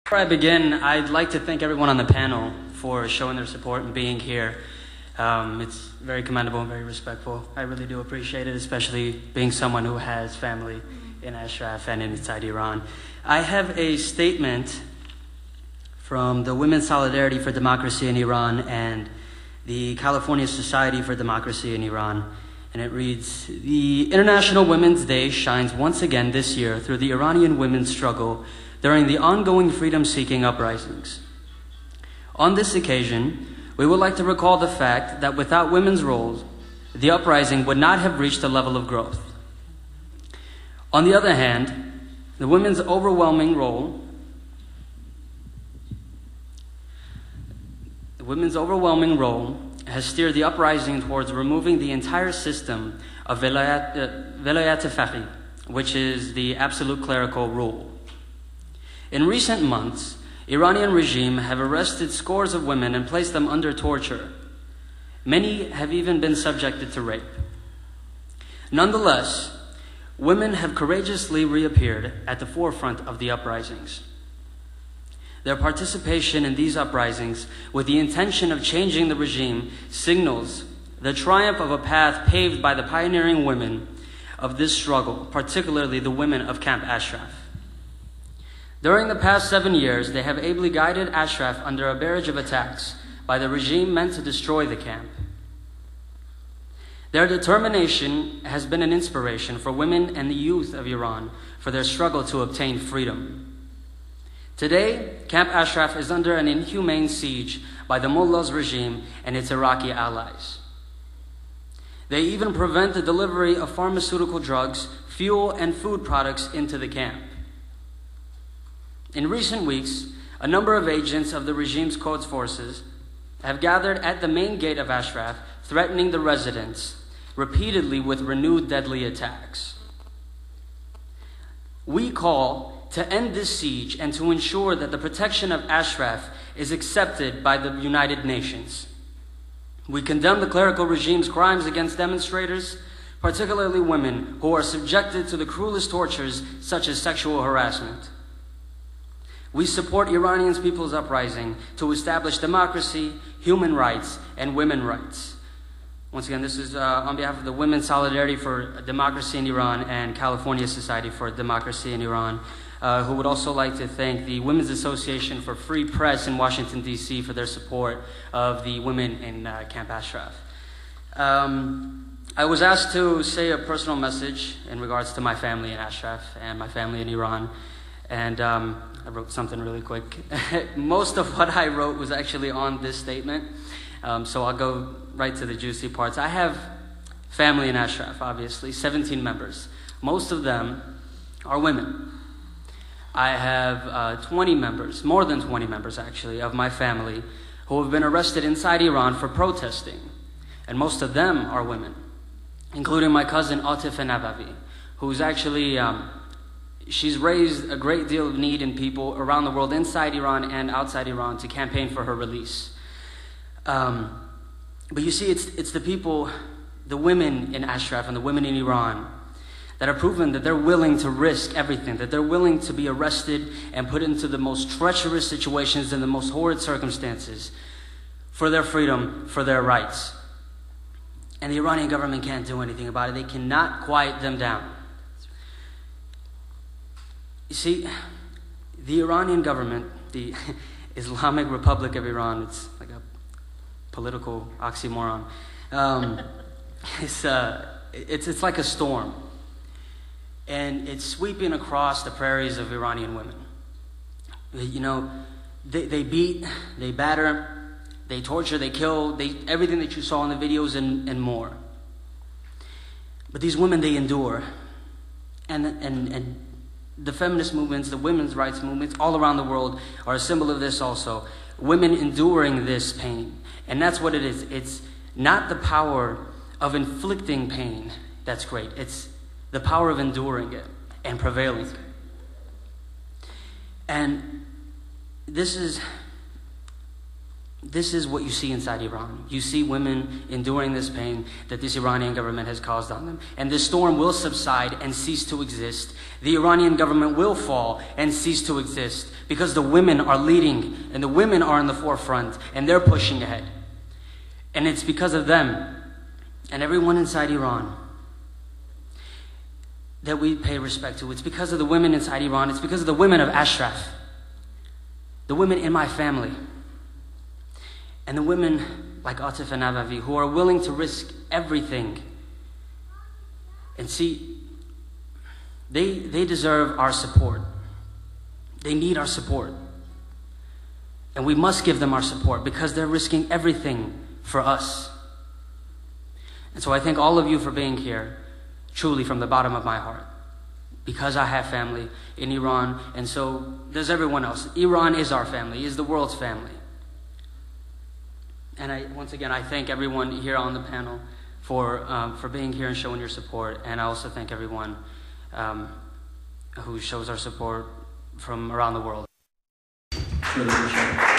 Before I begin, I'd like to thank everyone on the panel for showing their support and being here. It's very commendable and very respectful. I really do appreciate it, especially being someone who has family in Ashraf and inside Iran. I have a statement from the Women's Solidarity for Democracy in Iran and the California Society for Democracy in Iran. And it reads, "The International Women's Day shines once again this year through the Iranian women's struggle during the ongoing freedom-seeking uprisings. On this occasion, we would like to recall the fact that without women's roles, the uprising would not have reached a level of growth. On the other hand, the women's overwhelming role has steered the uprising towards removing the entire system of velayat faqih, which is the absolute clerical rule. In recent months, Iranian regime have arrested scores of women and placed them under torture. Many have even been subjected to rape. Nonetheless, women have courageously reappeared at the forefront of the uprisings. Their participation in these uprisings with the intention of changing the regime signals the triumph of a path paved by the pioneering women of this struggle, particularly the women of Camp Ashraf. During the past 7 years, they have ably guided Ashraf under a barrage of attacks by the regime meant to destroy the camp. Their determination has been an inspiration for women and the youth of Iran for their struggle to obtain freedom. Today, Camp Ashraf is under an inhumane siege by the mullah's regime and its Iraqi allies. They even prevent the delivery of pharmaceutical drugs, fuel, and food products into the camp. In recent weeks, a number of agents of the regime's Quds forces have gathered at the main gate of Ashraf, threatening the residents repeatedly with renewed deadly attacks. We call to end this siege and to ensure that the protection of Ashraf is accepted by the United Nations. We condemn the clerical regime's crimes against demonstrators, particularly women who are subjected to the cruelest tortures such as sexual harassment. We support Iranian people's uprising to establish democracy, human rights, and women's rights." Once again, this is on behalf of the Women's Solidarity for Democracy in Iran and California Society for Democracy in Iran, who would also like to thank the Women's Association for Free Press in Washington, D.C. for their support of the women in Camp Ashraf. I was asked to say a personal message in regards to my family in Ashraf and my family in Iran. And I wrote something really quick. Most of what I wrote was actually on this statement, so I'll go right to the juicy parts. I have family in Ashraf, obviously, 17 members. Most of them are women. I have 20 members, more than 20 members actually, of my family who have been arrested inside Iran for protesting. And most of them are women, including my cousin Atif Nabavi, who's actually... she's raised a great deal of need in people around the world, inside Iran and outside Iran, to campaign for her release. But you see, it's the people, the women in Ashraf and the women in Iran that have proven that they're willing to risk everything, that they're willing to be arrested and put into the most treacherous situations and the most horrid circumstances for their freedom, for their rights. And the Iranian government can't do anything about it. They cannot quiet them down. You see, the Iranian government, the Islamic Republic of Iran, it's like a political oxymoron. It's like a storm. And it's sweeping across the prairies of Iranian women. You know, they beat, they batter, they torture, they kill, everything that you saw in the videos and more. But these women, they endure. And the feminist movements, the women's rights movements all around the world are a symbol of this also. Women enduring this pain. And that's what it is. It's not the power of inflicting pain that's great. It's the power of enduring it and prevailing. And this is this is what you see inside Iran. You see women enduring this pain that this Iranian government has caused on them. And this storm will subside and cease to exist. The Iranian government will fall and cease to exist because the women are leading and the women are in the forefront and they're pushing ahead. And it's because of them and everyone inside Iran that we pay respect to. It's because of the women inside Iran. It's because of the women of Ashraf, the women in my family, and the women like Atif and Navavi who are willing to risk everything. And see, they deserve our support. They need our support. And we must give them our support because they're risking everything for us. And so I thank all of you for being here, truly from the bottom of my heart, because I have family in Iran, and so does everyone else. Iran is our family, is the world's family. And once again, I thank everyone here on the panel for being here and showing your support. And I also thank everyone who shows our support from around the world. Really appreciate it.